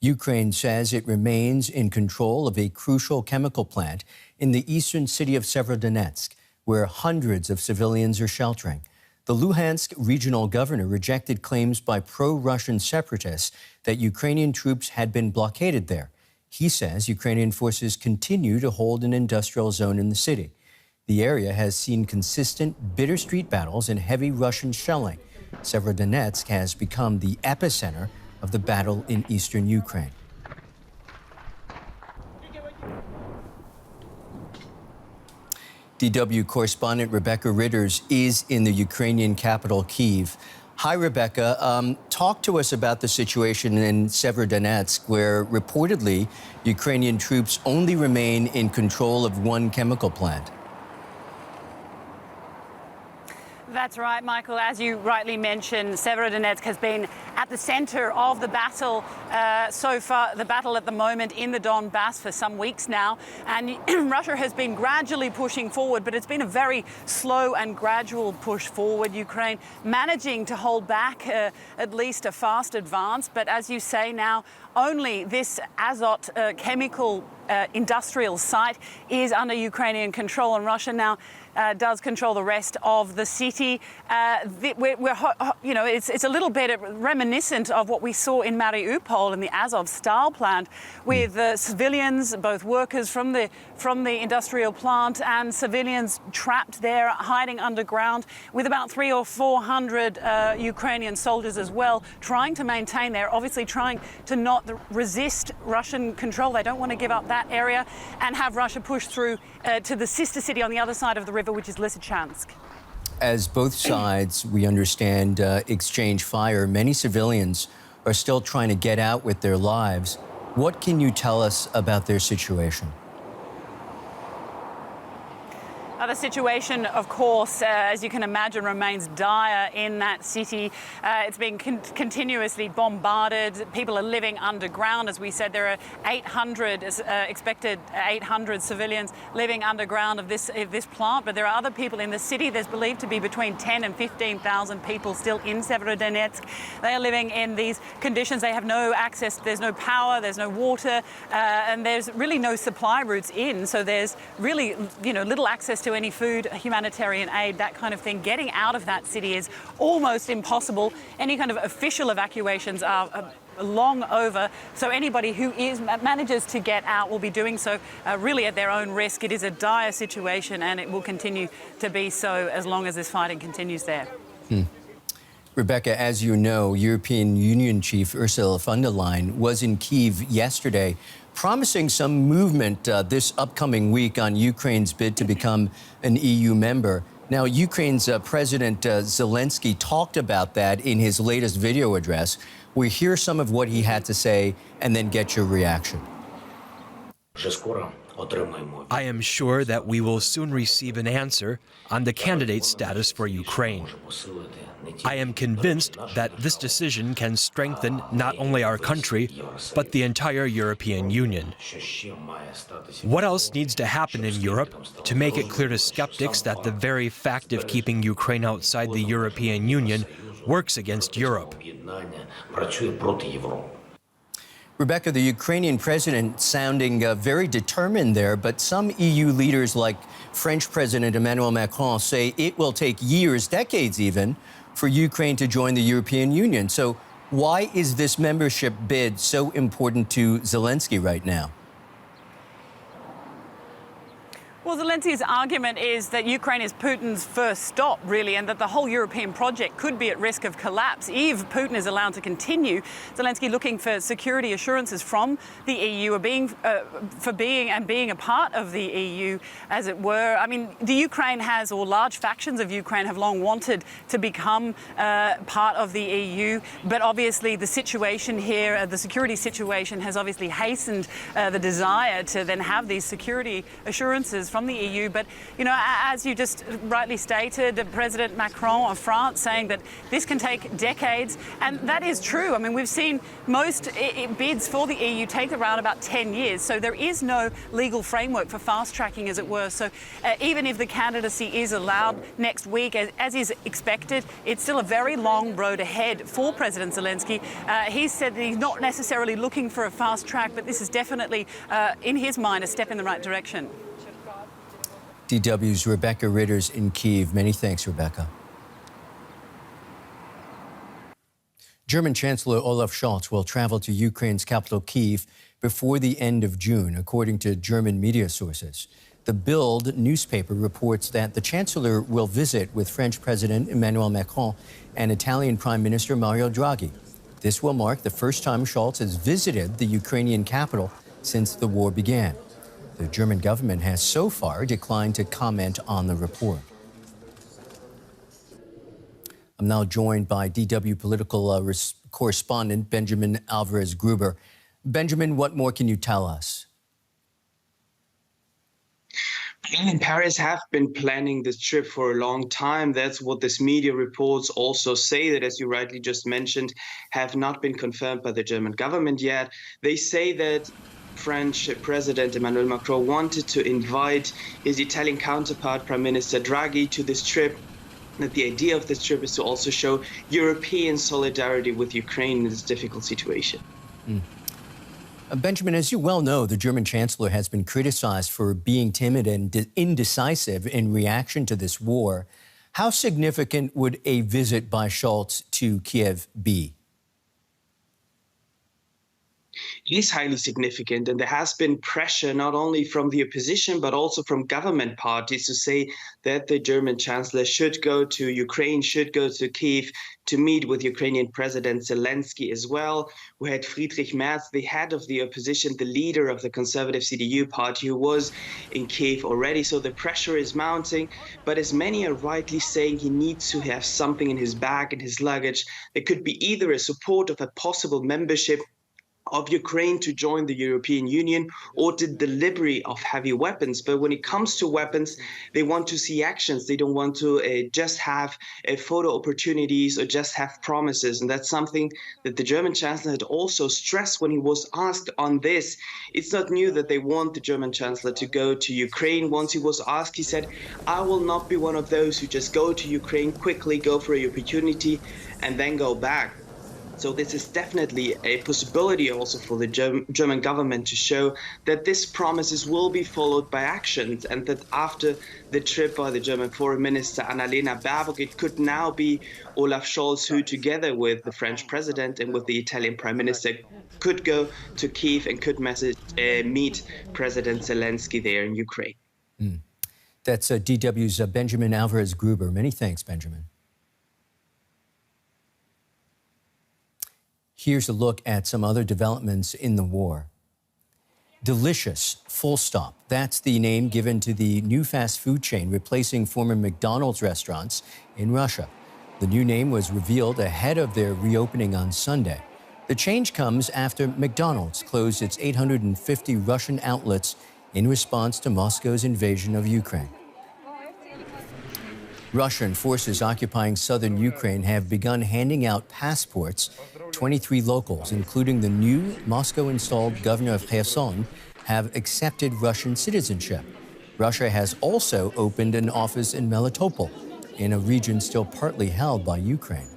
Ukraine says it remains in control of a crucial chemical plant in the eastern city of Sievierodonetsk, where hundreds of civilians are sheltering. The Luhansk regional governor rejected claims by pro-Russian separatists that Ukrainian troops had been blockaded there. He says Ukrainian forces continue to hold an industrial zone in the city. The area has seen consistent, bitter street battles and heavy Russian shelling. Sievierodonetsk has become the epicenter of the battle in eastern Ukraine. DW correspondent Rebecca Ritters is in the Ukrainian capital, Kyiv. Hi, Rebecca. Talk to us about the situation in Sievierodonetsk, where reportedly Ukrainian troops only remain in control of one chemical plant. That's right, Michael. As you rightly mentioned, Sievierodonetsk has been at the center of the battle so far, the battle at the moment in the Donbass for some weeks now. And Russia has been gradually pushing forward, but it's been a very slow and gradual push forward. Ukraine managing to hold back at least a fast advance. But as you say now, only this Azot chemical industrial site is under Ukrainian control, and Russia now does control the rest of the city. It's a little bit reminiscent of what we saw in Mariupol in the Azov style plant, with civilians, both workers from the industrial plant and civilians trapped there, hiding underground, with about 300 or 400 Ukrainian soldiers as well, trying to maintain there, obviously trying to not resist Russian control. They don't want to give up that area and have Russia push through to the sister city on the other side of the river, which is Lysychansk. As both sides, we understand, exchange fire, many civilians are still trying to get out with their lives. What can you tell us about their situation? The situation, of course, as you can imagine, remains dire in that city. It's being continuously bombarded. People are living underground. As we said, there are 800, expected 800 civilians living underground of this plant. But there are other people in the city. There's believed to be between 10 and 15,000 people still in Sievierodonetsk. They are living in these conditions. They have no access. There's no power. There's no water. And there's really no supply routes in. So there's really, little access to any food, humanitarian aid, that kind of thing. Getting out of that city is almost impossible. Any kind of official evacuations are long over. So anybody who manages to get out will be doing so really at their own risk. It is a dire situation, and it will continue to be so as long as this fighting continues there. Rebecca, as you know, European Union Chief Ursula von der Leyen was in Kyiv yesterday, promising some movement this upcoming week on Ukraine's bid to become an EU member. Now, Ukraine's President Zelensky talked about that in his latest video address. We hear some of what he had to say and then get your reaction. I am sure that we will soon receive an answer on the candidate status for Ukraine. I am convinced that this decision can strengthen not only our country, but the entire European Union. What else needs to happen in Europe to make it clear to skeptics that the very fact of keeping Ukraine outside the European Union works against Europe? Rebecca, the Ukrainian president sounding very determined there, but some EU leaders like French President Emmanuel Macron say it will take years, decades even, for Ukraine to join the European Union. So why is this membership bid so important to Zelensky right now? Well, Zelensky's argument is that Ukraine is Putin's first stop, really, and that the whole European project could be at risk of collapse if Putin is allowed to continue. Zelensky looking for security assurances from the EU, being a part of the EU, as it were. I mean, the Ukraine has, or large factions of Ukraine have long wanted to become part of the EU, but obviously the situation here, the security situation, has obviously hastened the desire to then have these security assurances from the EU. But, you know, as you just rightly stated, President Macron of France saying that this can take decades. And that is true. I mean, we've seen most bids for the EU take around about 10 years. So there is no legal framework for fast tracking, as it were. So even if the candidacy is allowed next week, as is expected, it's still a very long road ahead for President Zelensky. He said that he's not necessarily looking for a fast track, but this is definitely, in his mind, a step in the right direction. DW's Rebecca Ritters in Kyiv. Many thanks, Rebecca. German Chancellor Olaf Scholz will travel to Ukraine's capital, Kyiv, before the end of June, according to German media sources. The Bild newspaper reports that the Chancellor will visit with French President Emmanuel Macron and Italian Prime Minister Mario Draghi. This will mark the first time Scholz has visited the Ukrainian capital since the war began. The German government has so far declined to comment on the report. I'm now joined by DW political correspondent Benjamin Alvarez-Gruber. Benjamin, what more can you tell us? In Paris have been planning this trip for a long time. That's what this media reports also say, that, as you rightly just mentioned, have not been confirmed by the German government yet. They say that French President Emmanuel Macron wanted to invite his Italian counterpart, Prime Minister Draghi, to this trip. That the idea of this trip is to also show European solidarity with Ukraine in this difficult situation. Benjamin, as you well know, the German Chancellor has been criticized for being timid and indecisive in reaction to this war. How significant would a visit by Scholz to Kyiv be? It is highly significant, and there has been pressure not only from the opposition but also from government parties to say that the German Chancellor should go to Ukraine, should go to Kyiv to meet with Ukrainian President Zelensky as well. We had Friedrich Merz, the head of the opposition, the leader of the conservative CDU party, who was in Kyiv already. So the pressure is mounting, but as many are rightly saying, he needs to have something in his bag, in his luggage. It could be either a support of a possible membership of Ukraine to join the European Union or the delivery of heavy weapons. But when it comes to weapons, they want to see actions. They don't want to just have photo opportunities or just have promises. And that's something that the German Chancellor had also stressed when he was asked on this. It's not new that they want the German Chancellor to go to Ukraine. Once he was asked, he said, "I will not be one of those who just go to Ukraine quickly, go for an opportunity, and then go back." So this is definitely a possibility also for the German government to show that these promises will be followed by actions, and that after the trip by the German Foreign Minister Annalena Baerbock, it could now be Olaf Scholz who, together with the French President and with the Italian Prime Minister, could go to Kyiv and could meet President Zelensky there in Ukraine. That's DW's Benjamin Alvarez-Gruber. Many thanks, Benjamin. Here's a look at some other developments in the war. Delicious, full stop. That's the name given to the new fast food chain replacing former McDonald's restaurants in Russia. The new name was revealed ahead of their reopening on Sunday. The change comes after McDonald's closed its 850 Russian outlets in response to Moscow's invasion of Ukraine. Russian forces occupying southern Ukraine have begun handing out passports. 23 locals, including the new Moscow-installed governor of Kherson, have accepted Russian citizenship. Russia has also opened an office in Melitopol, in a region still partly held by Ukraine.